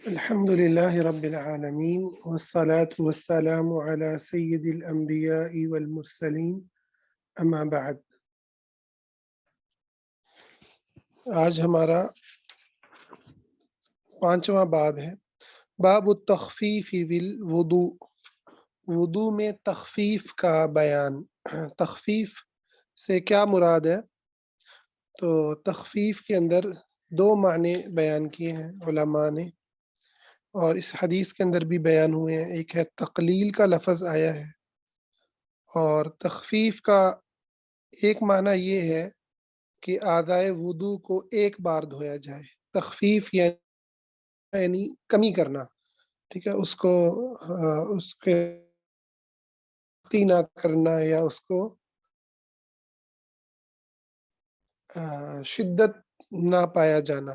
الحمد لله رب العالمين والصلاة والسلام على سيد الأنبياء والمرسلين أما بعد. آج ہمارا 5واں باب ہے، باب التخفیف بالوضوء، وضو میں تخفیف کا بیان۔ تخفیف سے کیا مراد ہے؟ تو تخفیف کے اندر دو معنی بیان کیے ہیں علماء نے، اور اس حدیث کے اندر بھی بیان ہوئے ہیں۔ ایک ہے تقلیل کا لفظ آیا ہے، اور تخفیف کا ایک معنی یہ ہے کہ اعضائے وضو کو ایک بار دھویا جائے۔ تخفیف یعنی کمی کرنا، ٹھیک ہے، اس کو اس کے نہ کرنا یا اس کو شدت نہ پایا جانا۔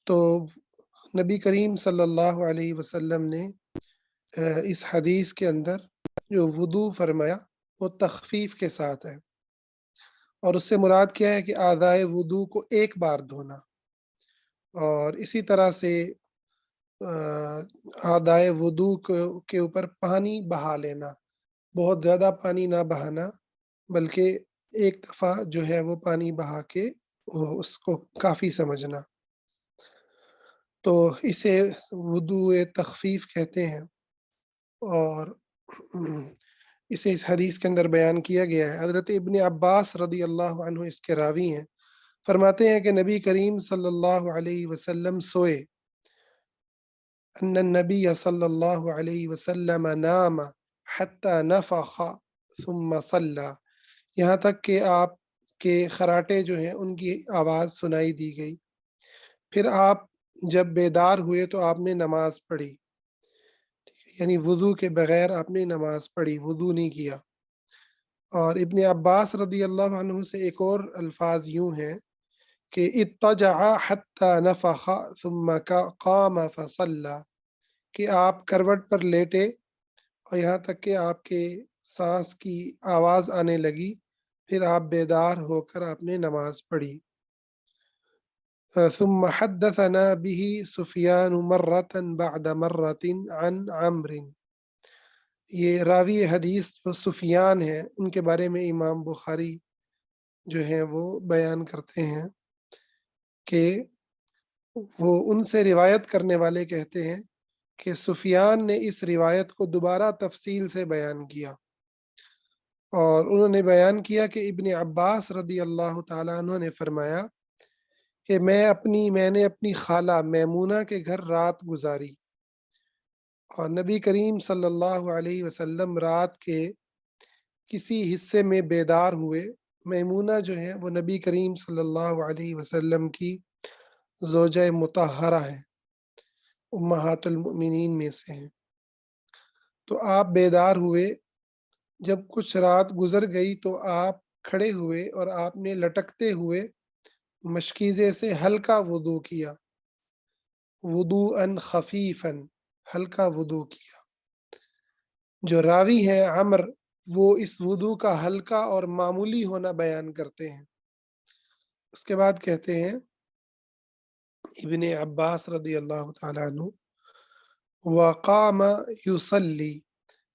تو نبی کریم صلی اللہ علیہ وسلم نے اس حدیث کے اندر جو وضو فرمایا وہ تخفیف کے ساتھ ہے، اور اس سے مراد کیا ہے کہ اعضائے وضو کو ایک بار دھونا، اور اسی طرح سے اعضائے وضو کے اوپر پانی بہا لینا، بہت زیادہ پانی نہ بہانا، بلکہ ایک دفعہ جو ہے وہ پانی بہا کے اس کو کافی سمجھنا۔ تو اسے وضو تخفیف کہتے ہیں، اور اسے اس حدیث کے اندر بیان کیا گیا ہے۔ حضرت ابن عباس رضی اللہ عنہ اس کے راوی ہیں، فرماتے ہیں کہ نبی کریم صلی اللہ علیہ وسلم سوئے، ان النبی صلی اللہ علیہ وسلم نام حتی نفخ ثم صلی، یہاں تک کہ آپ کے خراٹے جو ہیں ان کی آواز سنائی دی گئی، پھر آپ جب بیدار ہوئے تو آپ نے نماز پڑھی، یعنی وضو کے بغیر آپ نے نماز پڑھی، وضو نہیں کیا۔ اور ابن عباس رضی اللہ عنہ سے ایک اور الفاظ یوں ہیں کہ اضطجع حتی نفخ ثم قام فصلی، کہ آپ کروٹ پر لیٹے اور یہاں تک کہ آپ کے سانس کی آواز آنے لگی، پھر آپ بیدار ہو کر آپ نے نماز پڑھی۔ ثم حدثنا به سفیان مرة بعد مرة عن عمرو، یہ راوی حدیث جو سفیان ہیں ان کے بارے میں امام بخاری جو ہیں وہ بیان کرتے ہیں کہ وہ ان سے روایت کرنے والے کہتے ہیں کہ سفیان نے اس روایت کو دوبارہ تفصیل سے بیان کیا، اور انہوں نے بیان کیا کہ ابن عباس رضی اللہ تعالیٰ عنہ نے فرمایا کہ میں نے اپنی خالہ میمونہ کے گھر رات گزاری، اور نبی کریم صلی اللہ علیہ وسلم رات کے کسی حصے میں بیدار ہوئے۔ میمونہ جو ہیں وہ نبی کریم صلی اللہ علیہ وسلم کی زوجہ مطہرہ ہیں، امہات المؤمنین میں سے ہیں۔ تو آپ بیدار ہوئے، جب کچھ رات گزر گئی تو آپ کھڑے ہوئے اور آپ نے لٹکتے ہوئے مشکیزے سے ہلکا وضو کیا، وضوءً خفیفاً، ہلکا وضو کیا۔ جو راوی ہیں عمر، وہ اس وضو کا ہلکا اور معمولی ہونا بیان کرتے ہیں۔ اس کے بعد کہتے ہیں ابن عباس رضی اللہ تعالیٰ عنہ، وقام یصلی،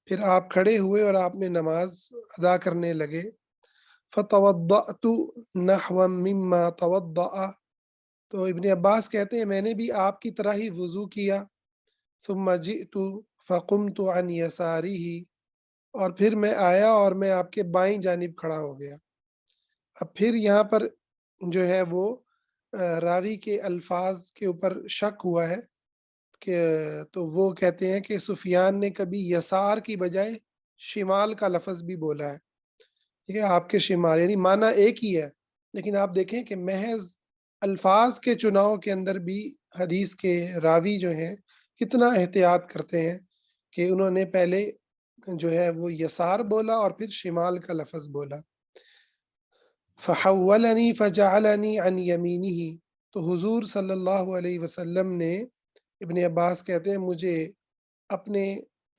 پھر آپ کھڑے ہوئے اور آپ نے نماز ادا کرنے لگے۔ فتوضأت نحو مما توضأ، تو ابن عباس کہتے ہیں میں نے بھی آپ کی طرح ہی وضو کیا۔ ثم جئت فقمت عن یسارہ، اور پھر میں آیا اور میں آپ کے بائیں جانب کھڑا ہو گیا۔ اب پھر یہاں پر جو ہے وہ راوی کے الفاظ کے اوپر شک ہوا ہے، کہ تو وہ کہتے ہیں کہ سفیان نے کبھی یسار کی بجائے شمال کا لفظ بھی بولا ہے، ٹھیک ہے، آپ کے شمال، یعنی معنی ایک ہی ہے، لیکن آپ دیکھیں کہ محض الفاظ کے چناؤ کے اندر بھی حدیث کے راوی جو ہیں کتنا احتیاط کرتے ہیں کہ انہوں نے پہلے جو ہے وہ یسار بولا اور پھر شمال کا لفظ بولا۔ فحولنی فجعلنی عن یمینہ، تو حضور صلی اللہ علیہ وسلم نے، ابن عباس کہتے ہیں، مجھے اپنے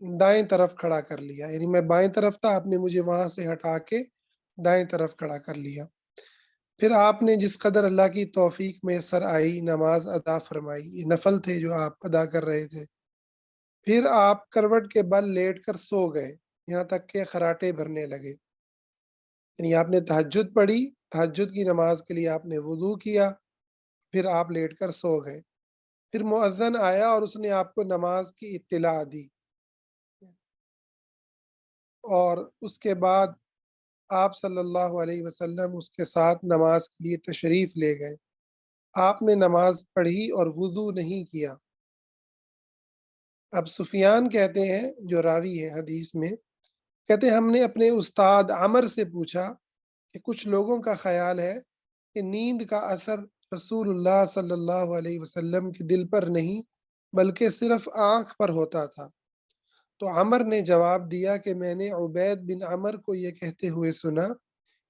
دائیں طرف کھڑا کر لیا، یعنی میں بائیں طرف تھا، آپ نے مجھے وہاں سے ہٹا کے دائیں طرف کھڑا کر لیا۔ پھر آپ نے جس قدر اللہ کی توفیق میسر آئی نماز ادا فرمائی، یہ نفل تھے جو آپ ادا کر رہے تھے۔ پھر آپ کروٹ کے بل لیٹ کر سو گئے یہاں تک کہ خراٹے بھرنے لگے، یعنی آپ نے تہجد پڑھی، تہجد کی نماز کے لیے آپ نے وضو کیا، پھر آپ لیٹ کر سو گئے۔ پھر مؤذن آیا اور اس نے آپ کو نماز کی اطلاع دی، اور اس کے بعد آپ صلی اللہ علیہ وسلم اس کے ساتھ نماز کے لیے تشریف لے گئے۔ آپ نے نماز پڑھی اور وضو نہیں کیا۔ اب سفیان کہتے ہیں، جو راوی ہے حدیث میں، کہتے ہیں ہم نے اپنے استاد عمر سے پوچھا کہ کچھ لوگوں کا خیال ہے کہ نیند کا اثر رسول اللہ صلی اللہ علیہ وسلم کے دل پر نہیں بلکہ صرف آنکھ پر ہوتا تھا۔ تو عمر نے جواب دیا کہ میں نے عبید بن عمر کو یہ کہتے ہوئے سنا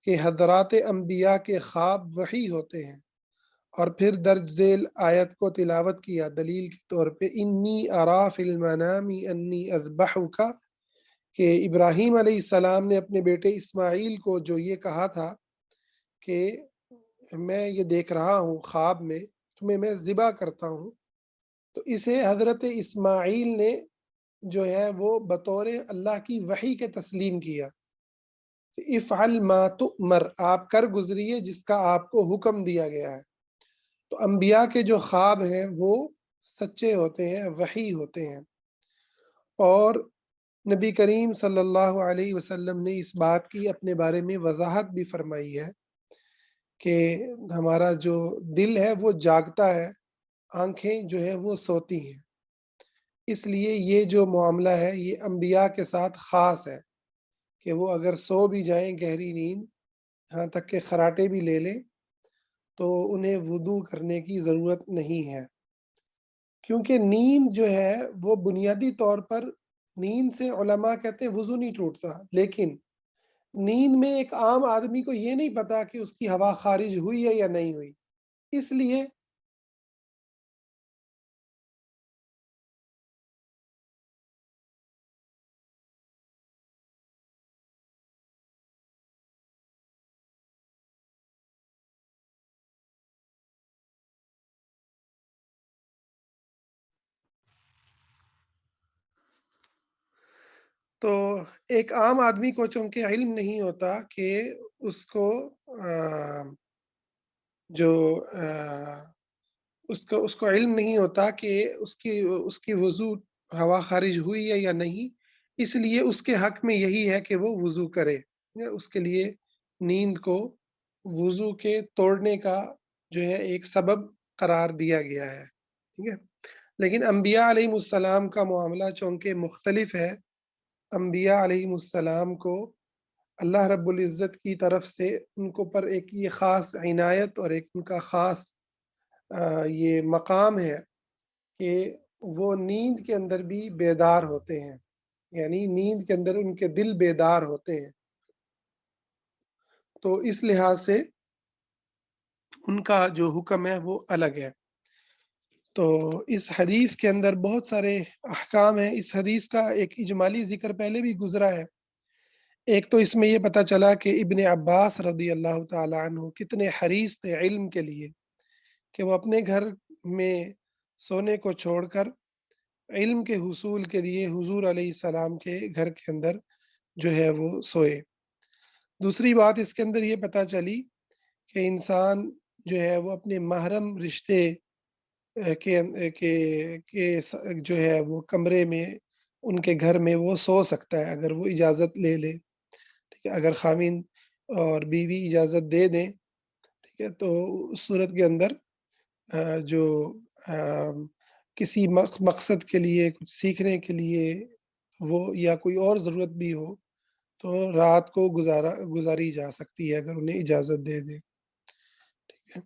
کہ حضرات انبیاء کے خواب وحی ہوتے ہیں، اور پھر درج ذیل آیت کو تلاوت کیا دلیل کے طور پہ، انی ارا فی المنام انی اذبحک، کہ ابراہیم علیہ السلام نے اپنے بیٹے اسماعیل کو جو یہ کہا تھا کہ میں یہ دیکھ رہا ہوں خواب میں تمہیں میں ذبح کرتا ہوں، تو اسے حضرت اسماعیل نے جو ہے وہ بطور اللہ کی وحی کے تسلیم کیا کہ افعل ما تؤمر، آپ کر گزریے جس کا آپ کو حکم دیا گیا ہے۔ تو انبیاء کے جو خواب ہیں وہ سچے ہوتے ہیں، وحی ہوتے ہیں، اور نبی کریم صلی اللہ علیہ وسلم نے اس بات کی اپنے بارے میں وضاحت بھی فرمائی ہے کہ ہمارا جو دل ہے وہ جاگتا ہے، آنکھیں جو ہے وہ سوتی ہیں، اس لیے یہ جو معاملہ ہے یہ انبیاء کے ساتھ خاص ہے کہ وہ اگر سو بھی جائیں گہری نیند، یہاں تک کہ خراٹے بھی لے لیں، تو انہیں وضو کرنے کی ضرورت نہیں ہے، کیونکہ نیند جو ہے وہ بنیادی طور پر، نیند سے علماء کہتے ہیں وضو نہیں ٹوٹتا، لیکن نیند میں ایک عام آدمی کو یہ نہیں پتا کہ اس کی ہوا خارج ہوئی ہے یا نہیں ہوئی، اس لیے تو ایک عام آدمی کو چونکہ علم نہیں ہوتا کہ اس کو جو اس کو علم نہیں ہوتا کہ اس کی وضو ہوا خارج ہوئی ہے یا نہیں، اس لیے اس کے حق میں یہی ہے کہ وہ وضو کرے، اس کے لیے نیند کو وضو کے توڑنے کا جو ہے ایک سبب قرار دیا گیا ہے، ٹھیک ہے۔ لیکن انبیاء علیہ السلام کا معاملہ چونکہ مختلف ہے، انبیاء علیہ السلام کو اللہ رب العزت کی طرف سے ان کو پر ایک یہ خاص عنایت اور ایک ان کا خاص یہ مقام ہے کہ وہ نیند کے اندر بھی بیدار ہوتے ہیں، یعنی نیند کے اندر ان کے دل بیدار ہوتے ہیں، تو اس لحاظ سے ان کا جو حکم ہے وہ الگ ہے۔ تو اس حدیث کے اندر بہت سارے احکام ہیں، اس حدیث کا ایک اجمالی ذکر پہلے بھی گزرا ہے۔ ایک تو اس میں یہ پتہ چلا کہ ابن عباس رضی اللہ تعالی عنہ کتنے حریص تھے علم کے لیے، کہ وہ اپنے گھر میں سونے کو چھوڑ کر علم کے حصول کے لیے حضور علیہ السلام کے گھر کے اندر جو ہے وہ سوئے۔ دوسری بات اس کے اندر یہ پتہ چلی کہ انسان جو ہے وہ اپنے محرم رشتے کے جو ہے وہ کمرے میں ان کے گھر میں وہ سو سکتا ہے اگر وہ اجازت لے لے، ٹھیک ہے، اگر خاوند اور بیوی اجازت دے دیں، ٹھیک ہے، تو اس صورت کے اندر جو کسی مقصد کے لیے، کچھ سیکھنے کے لیے وہ، یا کوئی اور ضرورت بھی ہو، تو رات کو گزاری جا سکتی ہے اگر انہیں اجازت دے دیں، ٹھیک ہے۔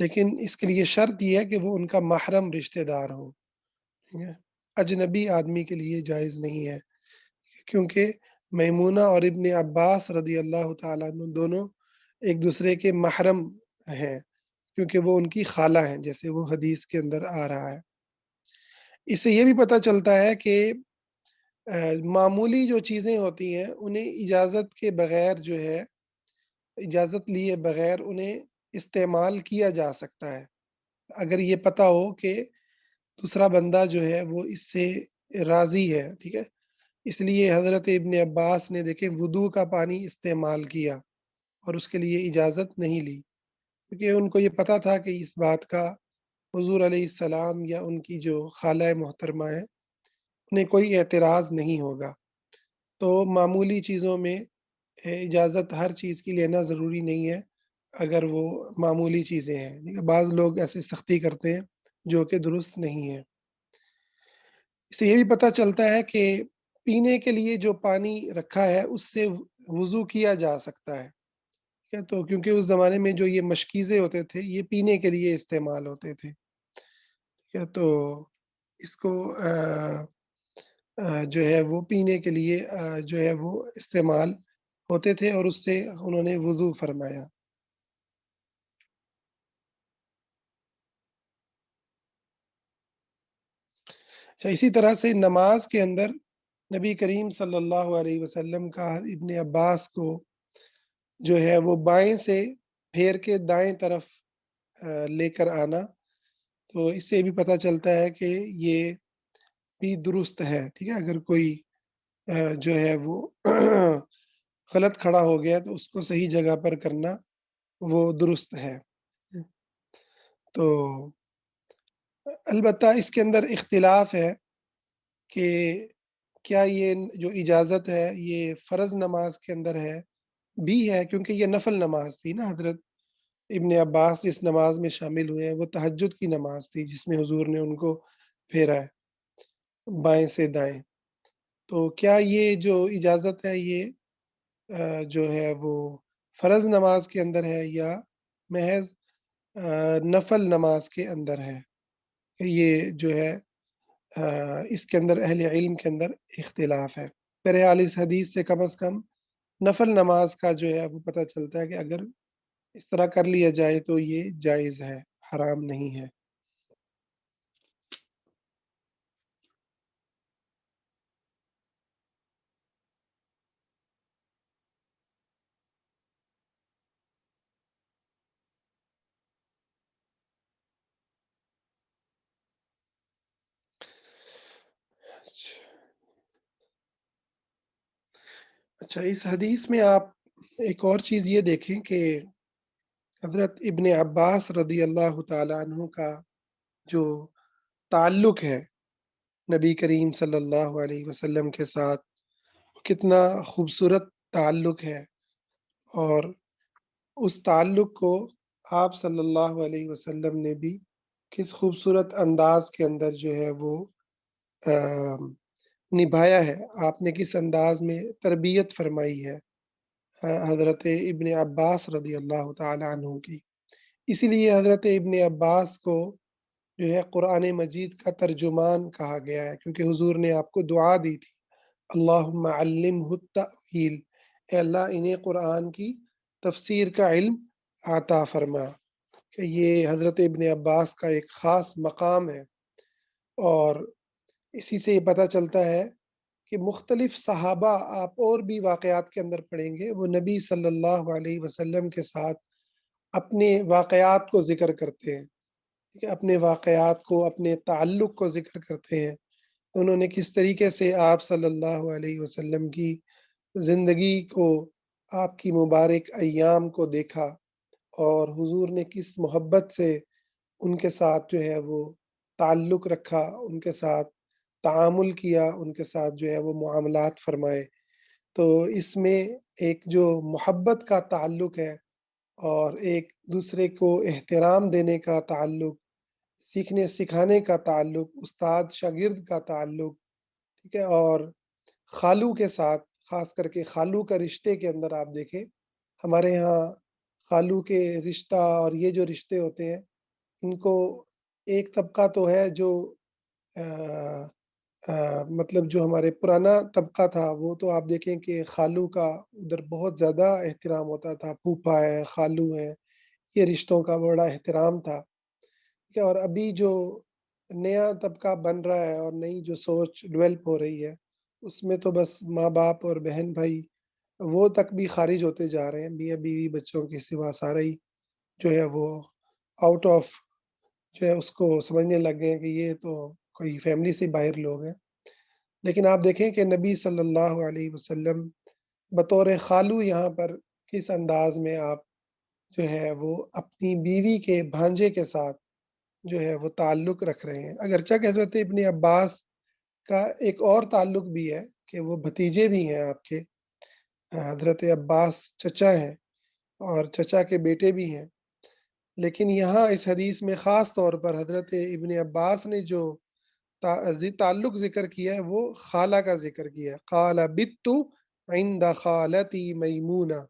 لیکن اس کے لیے شرط یہ ہے کہ وہ ان کا محرم رشتہ دار ہو، ٹھیک ہے، اجنبی آدمی کے لیے جائز نہیں ہے، کیونکہ میمونہ اور ابن عباس رضی اللہ تعالیٰ عنہ دونوں ایک دوسرے کے محرم ہیں، کیونکہ وہ ان کی خالہ ہیں، جیسے وہ حدیث کے اندر آ رہا ہے۔ اس سے یہ بھی پتہ چلتا ہے کہ معمولی جو چیزیں ہوتی ہیں انہیں اجازت کے بغیر جو ہے، اجازت لیے بغیر انہیں استعمال کیا جا سکتا ہے اگر یہ پتہ ہو کہ دوسرا بندہ جو ہے وہ اس سے راضی ہے، ٹھیک ہے؟ اس لیے حضرت ابن عباس نے دیکھیں وضو کا پانی استعمال کیا اور اس کے لیے اجازت نہیں لی، کیونکہ ان کو یہ پتہ تھا کہ اس بات کا حضور علیہ السلام یا ان کی جو خالہ محترمہ ہے انہیں کوئی اعتراض نہیں ہوگا۔ تو معمولی چیزوں میں اجازت ہر چیز کی لینا ضروری نہیں ہے اگر وہ معمولی چیزیں ہیں، ٹھیک ہے؟ بعض لوگ ایسے سختی کرتے ہیں جو کہ درست نہیں ہے۔ اس سے یہ بھی پتہ چلتا ہے کہ پینے کے لیے جو پانی رکھا ہے اس سے وضو کیا جا سکتا ہے، ٹھیک ہے؟ تو کیونکہ اس زمانے میں جو یہ مشکیزیں ہوتے تھے یہ پینے کے لیے استعمال ہوتے تھے، ٹھیک ہے؟ تو اس کو جو ہے وہ پینے کے لیے جو ہے وہ استعمال ہوتے تھے اور اس سے انہوں نے وضو فرمایا۔ اچھا، اسی طرح سے نماز کے اندر نبی کریم صلی اللہ علیہ وسلم کا ابن عباس کو جو ہے وہ بائیں سے پھیر کے دائیں طرف لے کر آنا، تو اس سے بھی پتہ چلتا ہے کہ یہ بھی درست ہے، ٹھیک ہے؟ اگر کوئی جو ہے وہ غلط کھڑا ہو گیا تو اس کو صحیح جگہ پر کرنا وہ درست ہے۔ تو البتہ اس کے اندر اختلاف ہے کہ کیا یہ جو اجازت ہے یہ فرض نماز کے اندر ہے بھی ہے، کیونکہ یہ نفل نماز تھی نا۔ حضرت ابن عباس جس نماز میں شامل ہوئے ہیں وہ تہجد کی نماز تھی جس میں حضور نے ان کو پھیرا ہے بائیں سے دائیں۔ تو کیا یہ جو اجازت ہے یہ جو ہے وہ فرض نماز کے اندر ہے یا محض نفل نماز کے اندر ہے؟ یہ جو ہے اس کے اندر اہل علم کے اندر اختلاف ہے۔ بہرحال اس حدیث سے کم از کم نفل نماز کا جو ہے وہ پتہ چلتا ہے کہ اگر اس طرح کر لیا جائے تو یہ جائز ہے، حرام نہیں ہے۔ اچھا، اس حدیث میں آپ ایک اور چیز یہ دیکھیں کہ حضرت ابن عباس رضی اللہ تعالیٰ عنہ کا جو تعلق ہے نبی کریم صلی اللہ علیہ وسلم کے ساتھ، وہ کتنا خوبصورت تعلق ہے، اور اس تعلق کو آپ صلی اللہ علیہ وسلم نے بھی کس خوبصورت انداز کے اندر جو ہے وہ نبھایا ہے، آپ نے کس انداز میں تربیت فرمائی ہے حضرت ابن عباس رضی اللہ تعالیٰ عنہ کی۔ اسی لیے حضرت ابن عباس کو جو ہے قرآن مجید کا ترجمان کہا گیا ہے، کیونکہ حضور نے آپ کو دعا دی تھی، اللہم علمہ التأویل، اے اللہ انہیں قرآن کی تفسیر کا علم عطا فرما، کہ یہ حضرت ابن عباس کا ایک خاص مقام ہے۔ اور اسی سے یہ پتہ چلتا ہے کہ مختلف صحابہ آپ اور بھی واقعات کے اندر پڑھیں گے، وہ نبی صلی اللہ علیہ وسلم کے ساتھ اپنے واقعات کو ذکر کرتے ہیں، ٹھیک ہے؟ اپنے واقعات کو، اپنے تعلق کو ذکر کرتے ہیں، انہوں نے کس طریقے سے آپ صلی اللہ علیہ وسلم کی زندگی کو، آپ کی مبارک ایام کو دیکھا، اور حضور نے کس محبت سے ان کے ساتھ جو ہے وہ تعلق رکھا، ان کے ساتھ تعامل کیا، ان کے ساتھ جو ہے وہ معاملات فرمائے۔ تو اس میں ایک جو محبت کا تعلق ہے اور ایک دوسرے کو احترام دینے کا تعلق، سیکھنے سکھانے کا تعلق، استاد شاگرد کا تعلق، ٹھیک ہے؟ اور خالو کے ساتھ، خاص کر کے خالو کا رشتے کے اندر آپ دیکھیں، ہمارے یہاں خالو کے رشتہ اور یہ جو رشتے ہوتے ہیں ان کو ایک طبقہ تو ہے جو مطلب جو ہمارے پرانا طبقہ تھا وہ تو آپ دیکھیں کہ خالو کا ادھر بہت زیادہ احترام ہوتا تھا، پھوپھا ہے، خالو ہیں، یہ رشتوں کا بڑا احترام تھا، ٹھیک ہے؟ اور ابھی جو نیا طبقہ بن رہا ہے اور نئی جو سوچ ڈیولپ ہو رہی ہے اس میں تو بس ماں باپ اور بہن بھائی وہ تک بھی خارج ہوتے جا رہے ہیں، میاں بیوی بچوں کے سوا سارا ہی جو ہے وہ آؤٹ آف جو ہے اس کو سمجھنے لگ گئے ہیں کہ یہ تو کوئی فیملی سے باہر لوگ ہیں۔ لیکن آپ دیکھیں کہ نبی صلی اللہ علیہ وسلم بطور خالو یہاں پر کس انداز میں آپ جو ہے وہ اپنی بیوی کے بھانجے کے ساتھ جو ہے وہ تعلق رکھ رہے ہیں۔ اگرچہ کہ حضرت ابن عباس کا ایک اور تعلق بھی ہے کہ وہ بھتیجے بھی ہیں آپ کے، حضرت عباس چچا ہیں اور چچا کے بیٹے بھی ہیں، لیکن یہاں اس حدیث میں خاص طور پر حضرت ابن عباس نے جو تعلق ذکر کیا ہے وہ خالہ کا ذکر کیا ہے۔ قال بت عند خالتی میمونہ،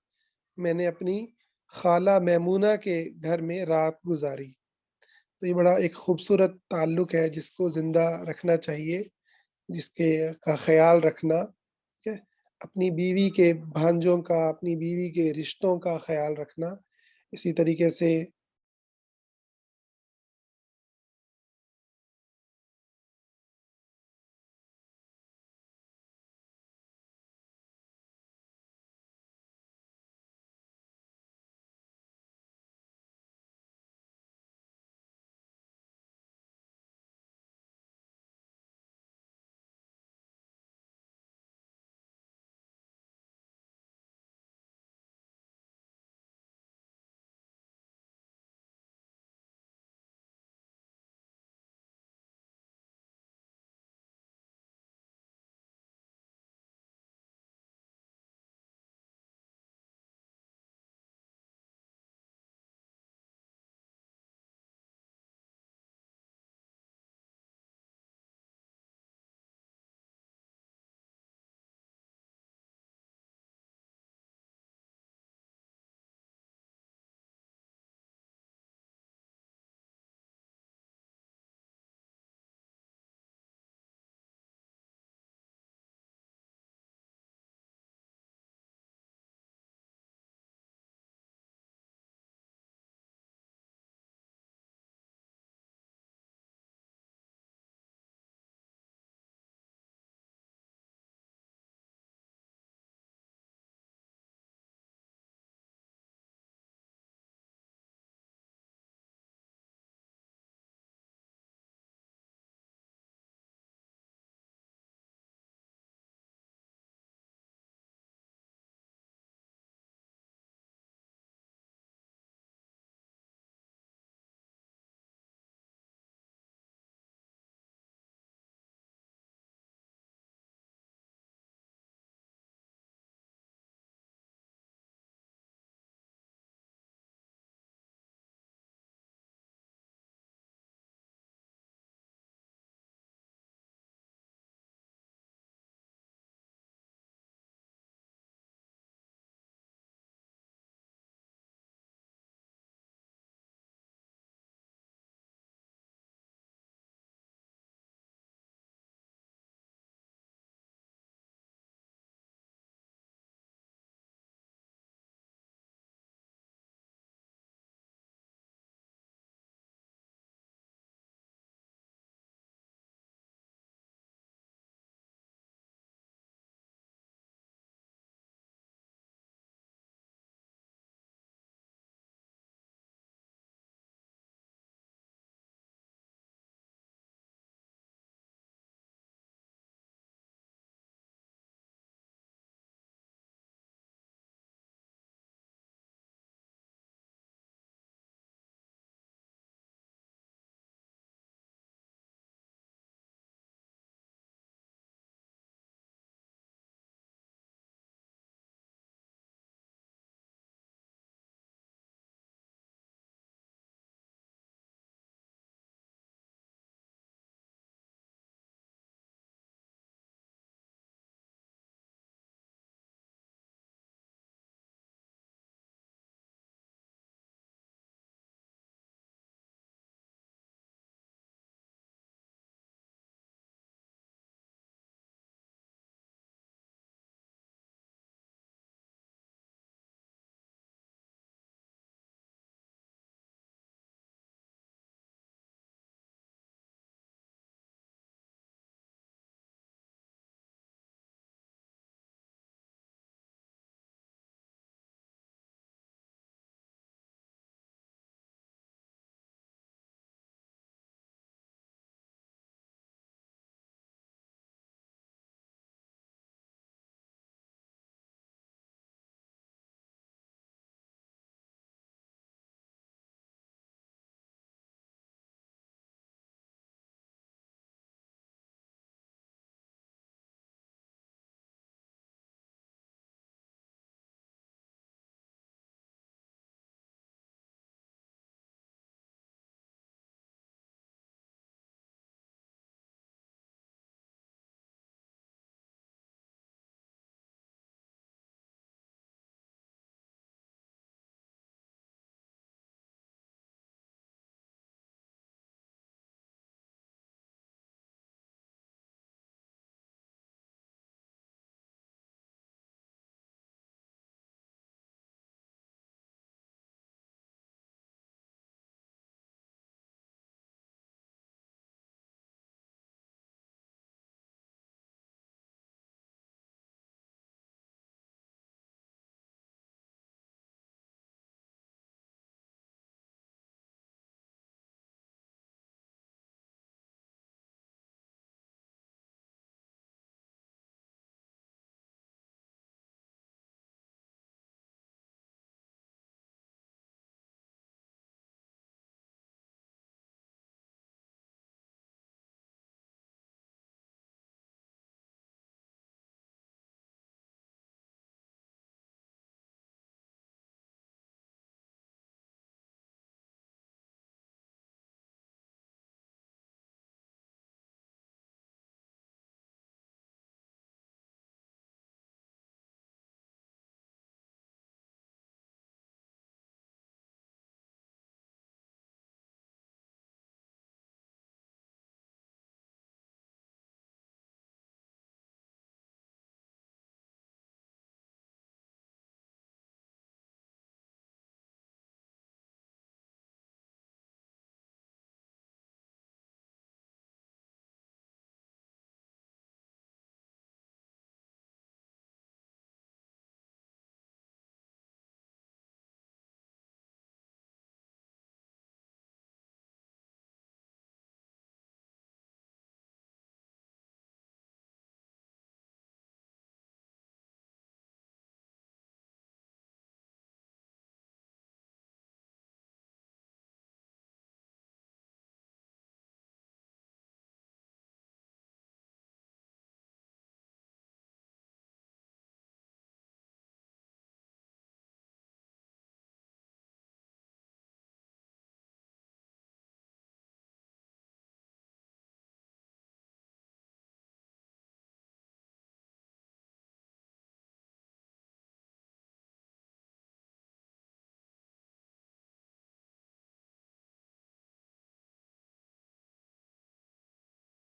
میں نے اپنی خالہ میمونہ کے گھر میں رات گزاری۔ تو یہ بڑا ایک خوبصورت تعلق ہے جس کو زندہ رکھنا چاہیے، جس کے کا خیال رکھنا، ٹھیک ہے، اپنی بیوی کے بھانجوں کا، اپنی بیوی کے رشتوں کا خیال رکھنا۔ اسی طریقے سے